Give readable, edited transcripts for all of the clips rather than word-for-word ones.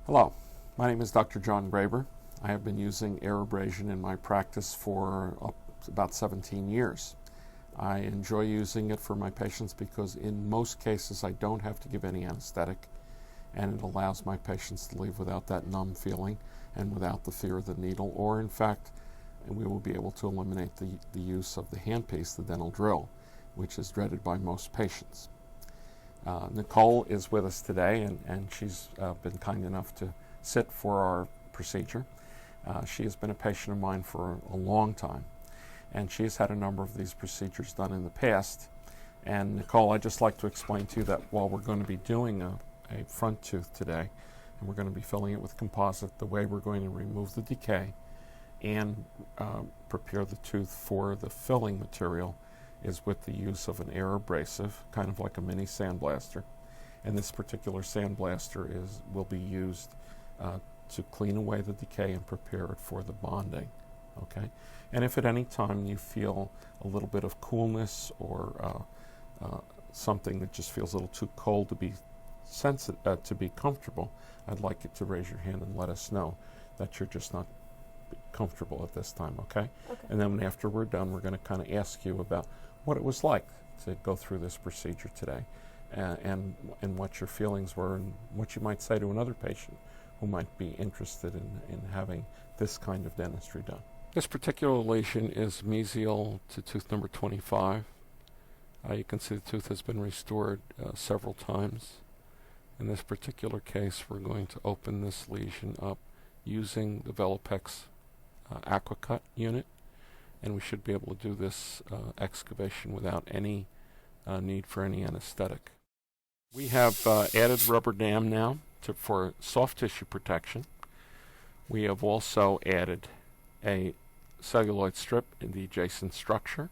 Hello, my name is Dr. John Graeber. I have been using air abrasion in my practice for about 17 years. I enjoy using it for my patients because in most cases I don't have to give any anesthetic, and it allows my patients to leave without that numb feeling and without the fear of the needle, or in fact we will be able to eliminate the use of the handpiece, the dental drill, which is dreaded by most patients. Nicole is with us today, and she's been kind enough to sit for our procedure. She has been a patient of mine for a long time, and she has had a number of these procedures done in the past. And Nicole, I'd just like to explain to you that while we're going to be doing a front tooth today, and we're going to be filling it with composite, the way we're going to remove the decay and prepare the tooth for the filling material is with the use of an air abrasive, kind of like a mini sandblaster. And this particular sandblaster will be used to clean away the decay and prepare it for the bonding. Okay? And if at any time you feel a little bit of coolness or something that just feels a little too cold to be to be comfortable, I'd like you to raise your hand and let us know that you're just not comfortable at this time, okay? And then after we're done, we're going to kind of ask you about what it was like to go through this procedure today, and what your feelings were, and what you might say to another patient who might be interested in having this kind of dentistry done. This particular lesion is mesial to tooth number 25. You can see the tooth has been restored several times. In this particular case, we're going to open this lesion up using the Velapex Aquacare unit, and we should be able to do this excavation without any need for any anesthetic. We have added rubber dam now for soft tissue protection. We have also added a celluloid strip in the adjacent structure.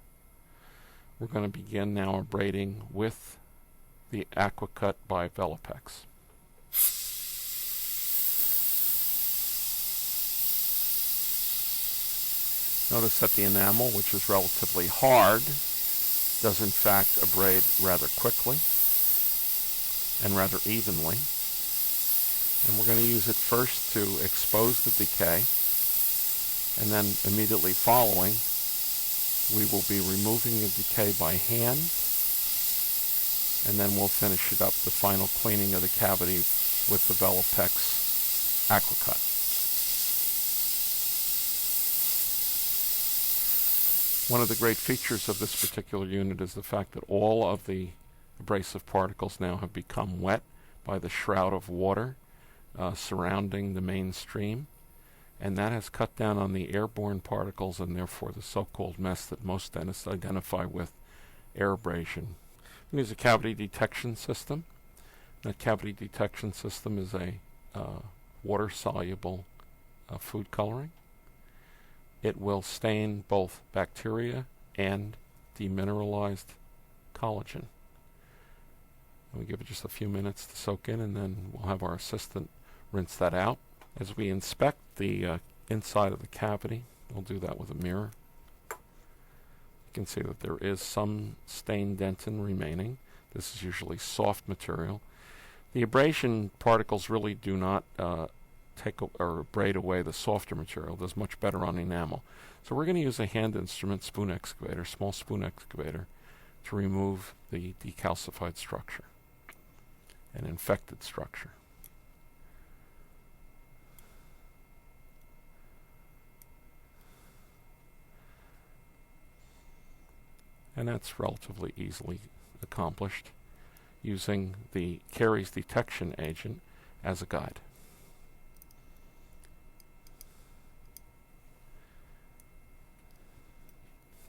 We're going to begin now abrading with the Aquacare by Velapex. Notice that the enamel, which is relatively hard, does in fact abrade rather quickly and rather evenly. And we're going to use it first to expose the decay, and then immediately following, we will be removing the decay by hand, and then we'll finish it up, the final cleaning of the cavity with the Velapex Aquacare. One of the great features of this particular unit is the fact that all of the abrasive particles now have become wet by the shroud of water surrounding the main stream, and that has cut down on the airborne particles and therefore the so-called mess that most dentists identify with air abrasion. We use a cavity detection system. That cavity detection system is a water-soluble food coloring. It will stain both bacteria and demineralized collagen. And we give it just a few minutes to soak in, and then we'll have our assistant rinse that out. As we inspect the inside of the cavity, we'll do that with a mirror. You can see that there is some stained dentin remaining. This is usually soft material. The abrasion particles really do not or abrade away the softer material. It does much better on enamel. So we're going to use a hand instrument, spoon excavator, small spoon excavator, to remove the decalcified structure and infected structure. And that's relatively easily accomplished using the caries detection agent as a guide.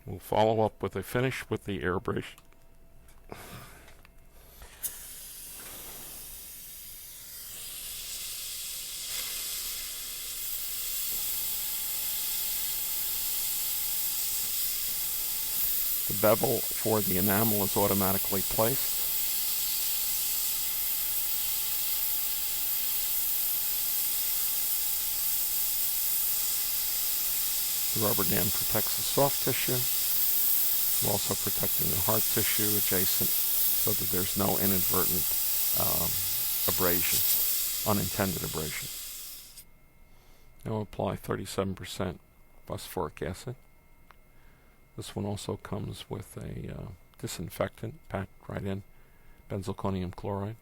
We'll follow up with a finish with the air abrasion. The bevel for the enamel is automatically placed. The rubber dam protects the soft tissue. We're also protecting the hard tissue adjacent so that there's no inadvertent abrasion. unintended abrasion. Now apply 37% phosphoric acid. This one also comes with a disinfectant packed right in, benzalkonium chloride.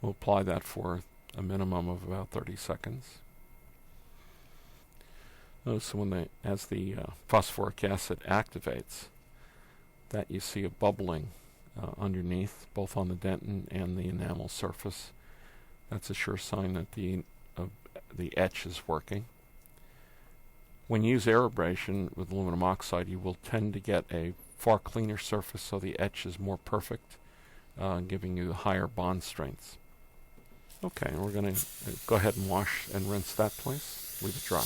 We'll apply that for a minimum of about 30 seconds. Notice as the phosphoric acid activates, that you see a bubbling underneath, both on the dentin and the enamel surface. That's a sure sign that the etch is working. When you use air abrasion with aluminum oxide, you will tend to get a far cleaner surface, so the etch is more perfect, giving you higher bond strengths. Okay, and we're going to go ahead and wash and rinse that place. Leave it dry.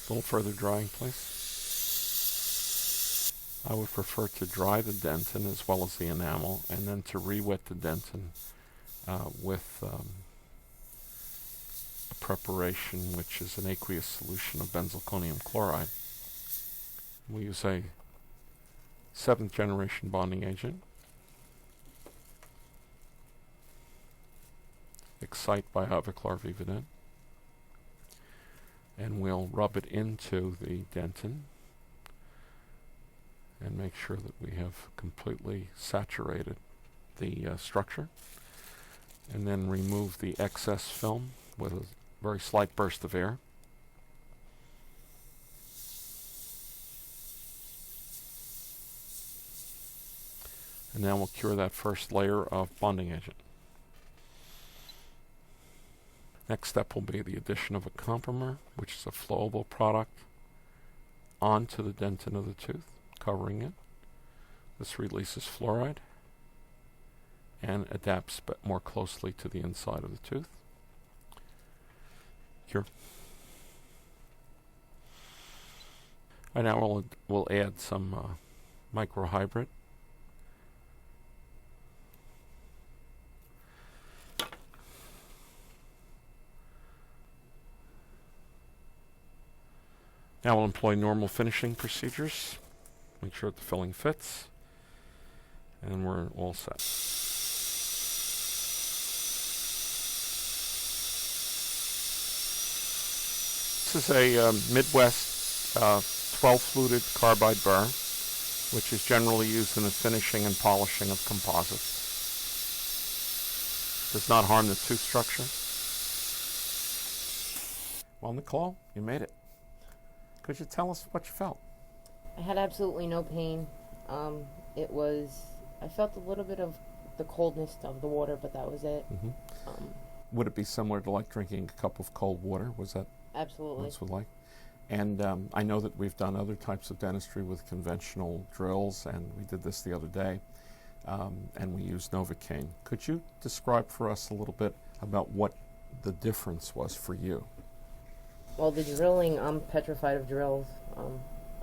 A little further drying, please. I would prefer to dry the dentin as well as the enamel, and then to re-wet the dentin with a preparation which is an aqueous solution of benzalkonium chloride. We use a 7th generation bonding agent. Excite by Aquacare Twin. And we'll rub it into the dentin and make sure that we have completely saturated the structure, and then remove the excess film with a very slight burst of air. And now we'll cure that first layer of bonding agent. Next step will be the addition of a comprimer, which is a flowable product, onto the dentin of the tooth, covering it. This releases fluoride and adapts more closely to the inside of the tooth. Cure. Right now we'll add some microhybrid. Now we'll employ normal finishing procedures. Make sure that the filling fits, and we're all set. This is a Midwest 12-fluted carbide burr, which is generally used in the finishing and polishing of composites. Does not harm the tooth structure. Well, Nicole, you made it. Could you tell us what you felt? I had absolutely no pain. I felt a little bit of the coldness of the water, but that was it. Mm-hmm. Would it be similar to like drinking a cup of cold water? Was that absolutely what it was like? And I know that we've done other types of dentistry with conventional drills, and we did this the other day, and we used Novocaine. Could you describe for us a little bit about what the difference was for you? Well, the drilling, I'm petrified of drills.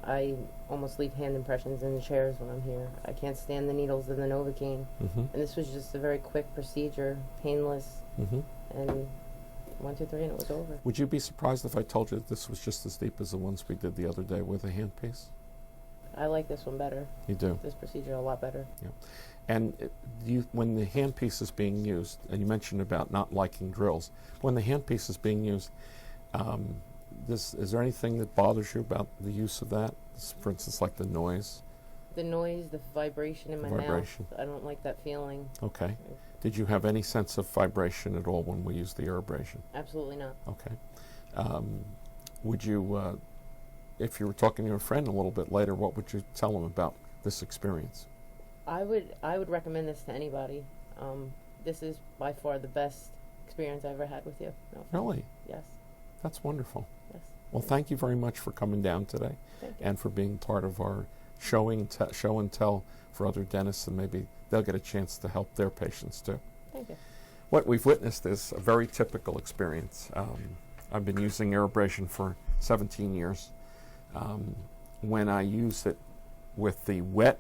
I almost leave hand impressions in the chairs when I'm here. I can't stand the needles and the Novocaine. Mm-hmm. And this was just a very quick procedure, painless, mm-hmm. and 1, 2, 3, and it was over. Would you be surprised if I told you that this was just as deep as the ones we did the other day with a handpiece? I like this one better. You do? This procedure a lot better. Yeah. And when the handpiece is being used, and you mentioned about not liking drills, when the handpiece is being used, is there anything that bothers you about the use of that? For instance, like the noise? The noise, the vibration in my mouth. I don't like that feeling. Okay. Did you have any sense of vibration at all when we used the air abrasion? Absolutely not. Okay. Would you, if you were talking to your friend a little bit later, what would you tell them about this experience? I would recommend this to anybody. This is by far the best experience I ever had with you. No. Really? Yes. That's wonderful. Yes. Well, thank you very much for coming down today. Thank you. And for being part of our show and tell for other dentists, and maybe they'll get a chance to help their patients too. Thank you. What we've witnessed is a very typical experience. I've been using air abrasion for 17 years. When I use it with the wet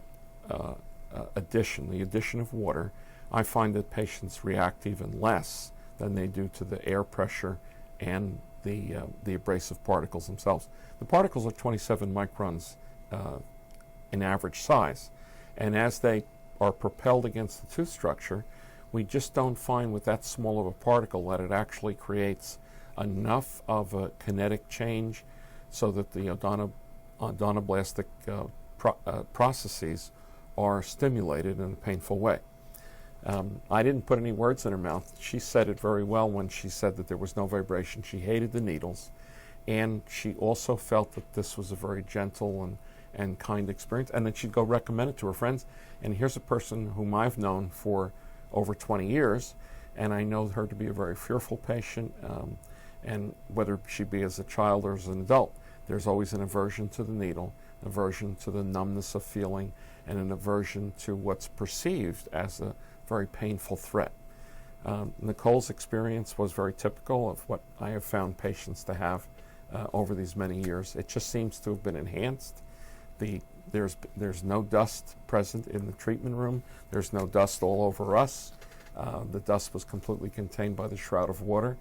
addition, the addition of water, I find that patients react even less than they do to the air pressure and the abrasive particles themselves. The particles are 27 microns an average size. And as they are propelled against the tooth structure, we just don't find with that small of a particle that it actually creates enough of a kinetic change so that the odontoblastic processes are stimulated in a painful way. I didn't put any words in her mouth. She said it very well when she said that there was no vibration. She hated the needles, and she also felt that this was a very gentle and kind experience, and that she'd go recommend it to her friends. And here's a person whom I've known for over 20 years, and I know her to be a very fearful patient, and whether she be as a child or as an adult, there's always an aversion to the needle, an aversion to the numbness of feeling, and an aversion to what's perceived as a very painful threat. Nicole's experience was very typical of what I have found patients to have over these many years. It just seems to have been enhanced. There's no dust present in the treatment room. There's no dust all over us. The dust was completely contained by the shroud of water,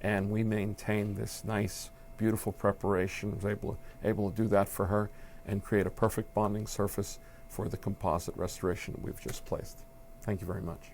and we maintained this nice, beautiful preparation. I was able to do that for her and create a perfect bonding surface for the composite restoration that we've just placed. Thank you very much.